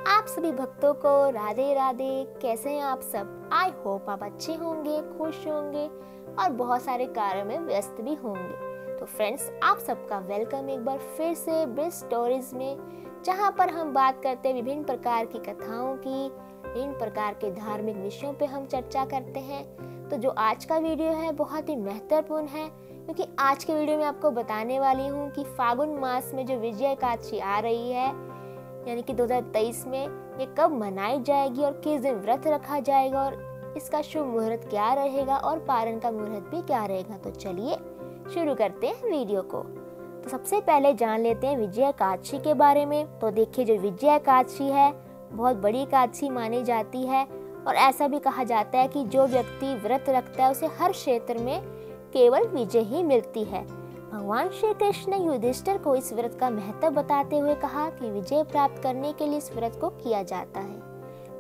आप सभी भक्तों को राधे राधे। कैसे हैं आप सब? आई होप आप अच्छे होंगे, खुश होंगे और बहुत सारे कार्यों में व्यस्त भी होंगे। तो फ्रेंड्स, आप सबका वेलकम एक बार फिर से ब्रिज स्टोरीज में, जहां पर हम बात करते हैं विभिन्न प्रकार की कथाओं की, विभिन्न प्रकार के धार्मिक विषयों पे हम चर्चा करते हैं। तो जो आज का वीडियो है बहुत ही महत्वपूर्ण है, क्योंकि आज के वीडियो में आपको बताने वाली हूँ कि फागुन मास में जो विजय एकादशी आ रही है, यानी कि 2023 में ये कब मनाई जाएगी और किस दिन व्रत रखा जाएगा और इसका शुभ मुहूर्त क्या रहेगा और पारण का मुहूर्त भी क्या रहेगा। तो चलिए शुरू करते हैं वीडियो को। तो सबसे पहले जान लेते हैं विजय एकादशी के बारे में। तो देखिए, जो विजय एकादशी है बहुत बड़ी एकादशी मानी जाती है और ऐसा भी कहा जाता है कि जो व्यक्ति व्रत रखता है उसे हर क्षेत्र में केवल विजय ही मिलती है। भगवान श्री कृष्ण ने युधिष्ठिर को इस व्रत का महत्व बताते हुए कहा कि विजय प्राप्त करने के लिए इस व्रत को किया जाता है।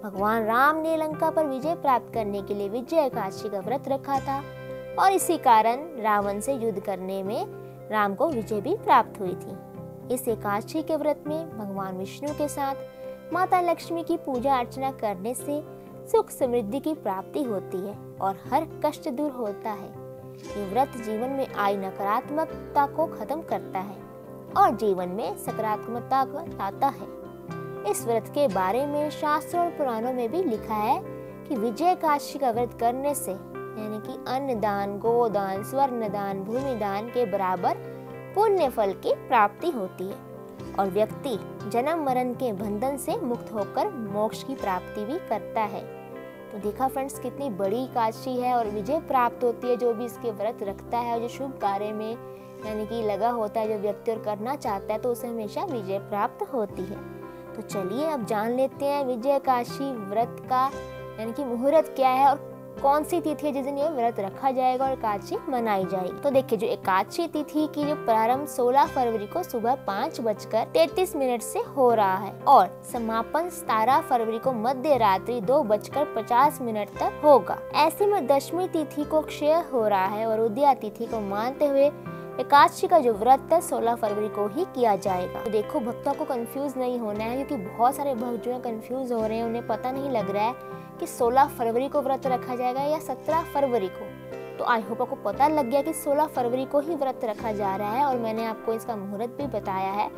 भगवान राम ने लंका पर विजय प्राप्त करने के लिए विजय एकादशी का व्रत रखा था और इसी कारण रावण से युद्ध करने में राम को विजय भी प्राप्त हुई थी। इस एकादशी के व्रत में भगवान विष्णु के साथ माता लक्ष्मी की पूजा अर्चना करने से सुख समृद्धि की प्राप्ति होती है और हर कष्ट दूर होता है। ये व्रत जीवन में आई नकारात्मकता को खत्म करता है और जीवन में सकारात्मकता को लाता है। इस व्रत के बारे में शास्त्रों और पुराणों में भी लिखा है कि विजय एकादशी का व्रत करने से, यानी कि अन्न दान, गोदान, स्वर्ण दान, भूमि दान के बराबर पुण्य फल की प्राप्ति होती है और व्यक्ति जन्म मरण के बंधन से मुक्त होकर मोक्ष की प्राप्ति भी करता है। तो देखा फ्रेंड्स, कितनी बड़ी एकादशी है और विजय प्राप्त होती है जो भी इसके व्रत रखता है और जो शुभ कार्य में यानी कि लगा होता है, जो व्यक्ति और करना चाहता है, तो उसे हमेशा विजय प्राप्त होती है। तो चलिए अब जान लेते हैं विजय एकादशी व्रत का यानी कि मुहूर्त क्या है और कौन सी तिथि है जिस दिन ये व्रत रखा जाएगा और एकादशी मनाई जाएगी। तो देखिए, जो एकादशी तिथि की जो प्रारंभ 16 फरवरी को सुबह 5:33 से हो रहा है और समापन 17 फरवरी को मध्य रात्रि 2:50 तक होगा। ऐसे में दशमी तिथि को क्षय हो रहा है और उदया तिथि को मानते हुए एकादशी का जो व्रत है 16 फरवरी को ही किया जाएगा। तो देखो, भक्तों को कंफ्यूज नहीं होना है, क्योंकि बहुत सारे भक्त जो है कंफ्यूज हो रहे हैं, उन्हें पता नहीं लग रहा है कि 16 फरवरी को व्रत रखा जाएगा या 17 फरवरी को। तो आई होप आपको पता लग गया कि 16 फरवरी को ही व्रत रखा जा रहा है और मैंने आपको इसका मुहूर्त भी बताया है।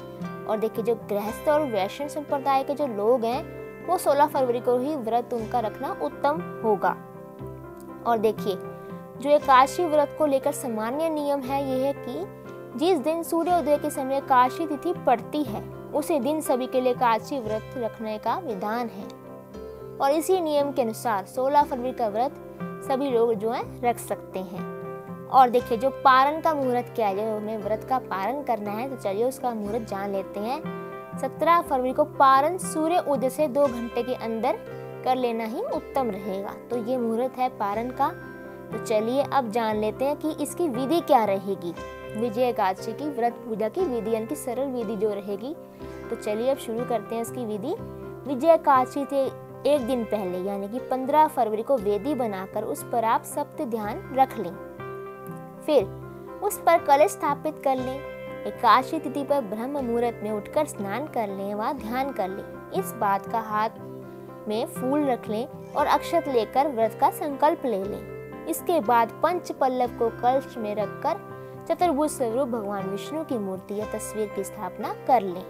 और देखिए, जो गृहस्थ और वैष्णव संप्रदाय के जो लोग हैं वो 16 फरवरी को ही व्रत उनका रखना उत्तम होगा। और देखिए, जो एकादशी व्रत को लेकर सामान्य नियम है यह है कि जिस दिन सूर्योदय के समय एकादशी तिथि पड़ती है उसी दिन सभी के लिए एकादशी व्रत रखने का विधान है और इसी नियम के अनुसार 16 फरवरी का व्रत सभी लोग जो है रख सकते हैं। और देखिए, जो पारण का मुहूर्त क्या है, जो हमें व्रत का पारण करना है, तो चलिए उसका मुहूर्त जान लेते हैं। 17 फरवरी को पारण सूर्य उदय से 2 घंटे के अंदर कर लेना ही उत्तम रहेगा। तो ये मुहूर्त है पारण का। तो चलिए अब जान लेते हैं कि इसकी विधि क्या रहेगी, विजय एकादशी की व्रत पूजा की विधि, यानी कि सरल विधि जो रहेगी। तो चलिए अब शुरू करते हैं इसकी विधि। विजय एकादशी से एक दिन पहले यानी कि 15 फरवरी को वेदी बनाकर उस पर आप सप्त ध्यान रख लें, फिर उस पर कलश स्थापित कर लें। एकादशी तिथि पर ब्रह्म मुहूर्त में उठकर स्नान कर लें व ध्यान कर लें। इस बात का हाथ में फूल रख लें और अक्षत लेकर व्रत का संकल्प ले लें। इसके बाद पंच पल्लव को कलश में रखकर चतुर्भुज स्वरूप भगवान विष्णु की मूर्ति या तस्वीर की स्थापना कर लें।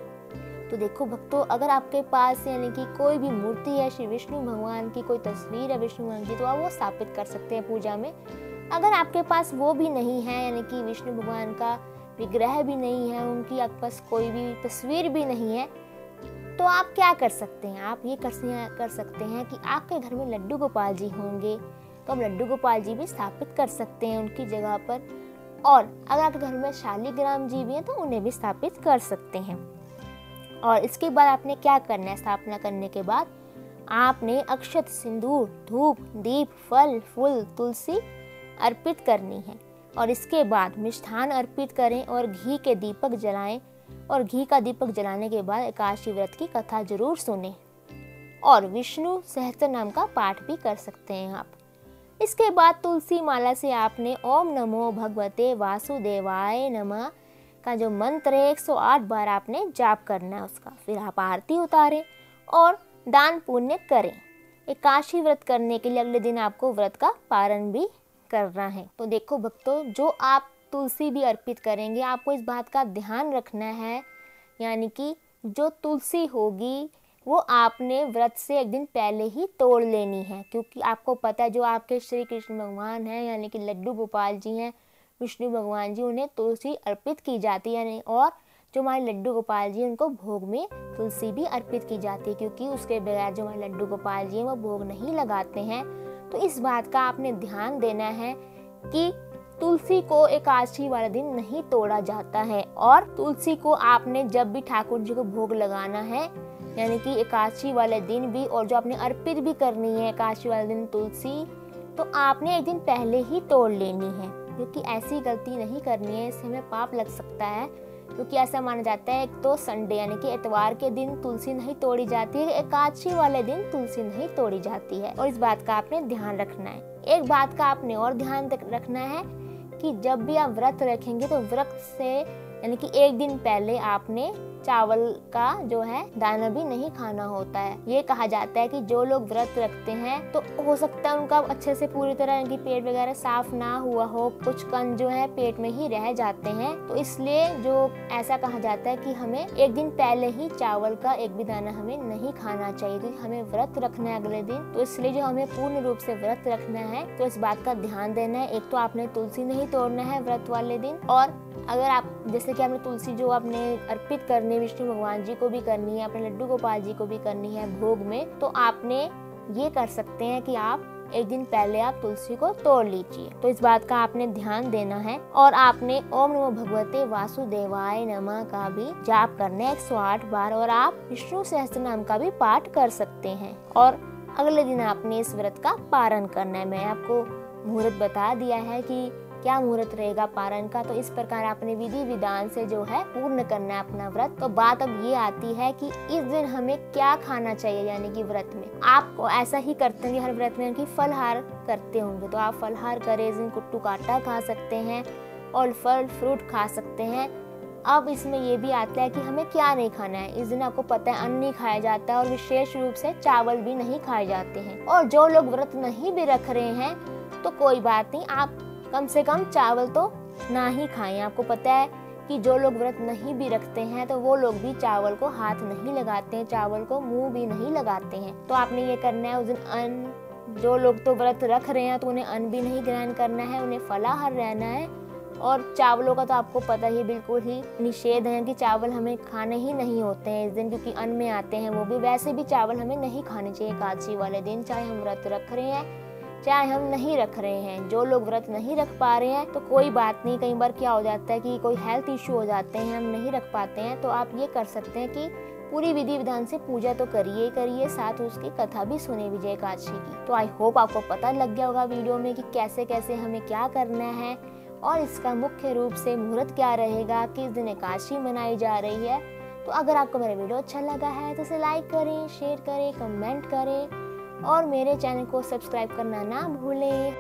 तो देखो भक्तों, अगर आपके पास यानी कि कोई भी मूर्ति है, श्री विष्णु भगवान की कोई तस्वीर है विष्णु भगवान की, तो आप वो स्थापित कर सकते हैं पूजा में। अगर आपके पास वो भी नहीं है, यानी कि विष्णु भगवान का विग्रह भी नहीं है, उनकी आपके पास कोई भी तस्वीर भी नहीं है, तो आप क्या कर सकते हैं, आप ये कर सकते हैं कि आपके घर में लड्डू गोपाल जी होंगे तो आप लड्डू गोपाल जी भी स्थापित कर सकते हैं उनकी जगह पर। और अगर आपके घर में शालिग्राम जी भी हैं तो उन्हें भी स्थापित कर सकते हैं। और इसके बाद आपने क्या करना है, स्थापना करने के बाद आपने अक्षत, सिंदूर, धूप, दीप, फल, फूल, तुलसी अर्पित करनी है और इसके बाद मिष्ठान अर्पित करें और घी के दीपक जलाएं। और घी का दीपक जलाने के बाद एकादशी व्रत की कथा जरूर सुने और विष्णु सहस्त्र नाम का पाठ भी कर सकते हैं आप। इसके बाद तुलसी माला से आपने ओम नमो भगवते वासुदेवाय नमः का जो मंत्र है 108 बार आपने जाप करना है उसका। फिर आप आरती उतारें और दान पुण्य करें। एकादशी व्रत करने के लिए अगले दिन आपको व्रत का पारण भी करना है। तो देखो भक्तों, जो आप तुलसी भी अर्पित करेंगे आपको इस बात का ध्यान रखना है, यानी कि जो तुलसी होगी वो आपने व्रत से एक दिन पहले ही तोड़ लेनी है, क्योंकि आपको पता है जो आपके श्री कृष्ण भगवान हैं यानी कि लड्डू गोपाल जी हैं, विष्णु भगवान जी, उन्हें तुलसी अर्पित की जाती है। और जो हमारे लड्डू गोपाल जी उनको भोग में तुलसी भी अर्पित की जाती है, क्योंकि उसके बगैर जो हमारे लड्डू गोपाल जी हैं वो भोग नहीं लगाते हैं। तो इस बात का आपने ध्यान देना है कि तुलसी को एकादशी वाले दिन नहीं तोड़ा जाता है। और तुलसी को आपने जब भी ठाकुर जी को भोग लगाना है, यानी कि एकादशी वाले दिन भी, और जो आपने अर्पित भी करनी है एकादशी वाले दिन तुलसी, तो आपने एक दिन पहले ही तोड़ लेनी है, क्योंकि ऐसी गलती नहीं करनी है, इससे हमें पाप लग सकता है। क्योंकि ऐसा माना जाता है एक तो संडे यानी कि इतवार के दिन तुलसी नहीं तोड़ी जाती है, एकादशी वाले दिन तुलसी नहीं तोड़ी जाती है, और इस बात का आपने ध्यान रखना है। एक बात का आपने और ध्यान रखना है कि जब भी आप व्रत रखेंगे तो व्रत से यानी कि एक दिन पहले आपने चावल का जो है दाना भी नहीं खाना होता है। ये कहा जाता है कि जो लोग व्रत रखते हैं तो हो सकता है उनका अच्छे से पूरी तरह इनकी पेट वगैरह साफ ना हुआ हो, कुछ कण जो है पेट में ही रह जाते हैं, तो इसलिए जो ऐसा कहा जाता है कि हमें एक दिन पहले ही चावल का एक भी दाना हमें नहीं खाना चाहिए, क्योंकि हमें व्रत रखना है अगले दिन। तो इसलिए जो हमें पूर्ण रूप से व्रत रखना है तो इस बात का ध्यान देना है। एक तो आपने तुलसी नहीं तोड़ना है व्रत वाले दिन, और अगर आप जैसे कि आपने तुलसी जो आपने अर्पित करनी है विष्णु भगवान जी को भी करनी है, अपने लड्डू गोपाल जी को भी करनी है भोग में, तो आपने ये कर सकते हैं कि आप एक दिन पहले आप तुलसी को तोड़ लीजिए। तो इस बात का आपने ध्यान देना है। और आपने ओम नमो भगवते वासुदेवाय नमः का भी जाप करना है 108 बार, और आप विष्णु सहस्त्रनाम का भी पाठ कर सकते हैं। और अगले दिन आपने इस व्रत का पारण करना है। मैं आपको मुहूर्त बता दिया है कि क्या मुहूर्त रहेगा पारण का, तो इस प्रकार आपने विधि विधान से जो है पूर्ण करना है अपना व्रत। तो बात अब ये आती है कि इस दिन हमें क्या खाना चाहिए, यानी कि व्रत में आपको ऐसा ही करते हैं हर व्रत में कि फलहार करते होंगे, तो आप फलहार करें, इस दिन कुट्टू काटा खा सकते हैं और फल फ्रूट खा सकते हैं। अब इसमें ये भी आता है कि हमें क्या नहीं खाना है। इस दिन आपको पता है अन्न नहीं खाया जाता है, और विशेष रूप से चावल भी नहीं खाए जाते हैं। और जो लोग व्रत नहीं भी रख रहे हैं तो कोई बात नहीं, आप कम से कम चावल तो ना ही खाएं। आपको पता है कि जो लोग व्रत नहीं भी रखते हैं तो वो लोग भी चावल को हाथ नहीं लगाते हैं, चावल को मुंह भी नहीं लगाते हैं। तो आपने ये करना है उस दिन अन्न, जो लोग तो व्रत रख रहे हैं तो उन्हें अन्न भी नहीं ग्रहण करना है, उन्हें फलाहार रहना है। और चावलों का तो आपको पता ही बिल्कुल ही निषेध है कि चावल हमें खाने ही नहीं होते हैं इस दिन, क्योंकि अन्न में आते हैं वो भी। वैसे भी चावल हमें नहीं खाने चाहिए एकादशी वाले दिन, चाहे हम व्रत रख रहे हैं चाहे हम नहीं रख रहे हैं। जो लोग व्रत नहीं रख पा रहे हैं तो कोई बात नहीं, कई बार क्या हो जाता है कि कोई हेल्थ इश्यू हो जाते हैं, हम नहीं रख पाते हैं, तो आप ये कर सकते हैं कि पूरी विधि विधान से पूजा तो करिए करिए, साथ उसकी कथा भी सुने विजय एकादशी की। तो आई होप आपको पता लग गया होगा वीडियो में कि कैसे कैसे हमें क्या करना है, और इसका मुख्य रूप से मुहूर्त क्या रहेगा, किस दिन एकादशी मनाई जा रही है। तो अगर आपको मेरा वीडियो अच्छा लगा है तो इसे लाइक करें, शेयर करें, कमेंट करें, और मेरे चैनल को सब्सक्राइब करना ना भूलें।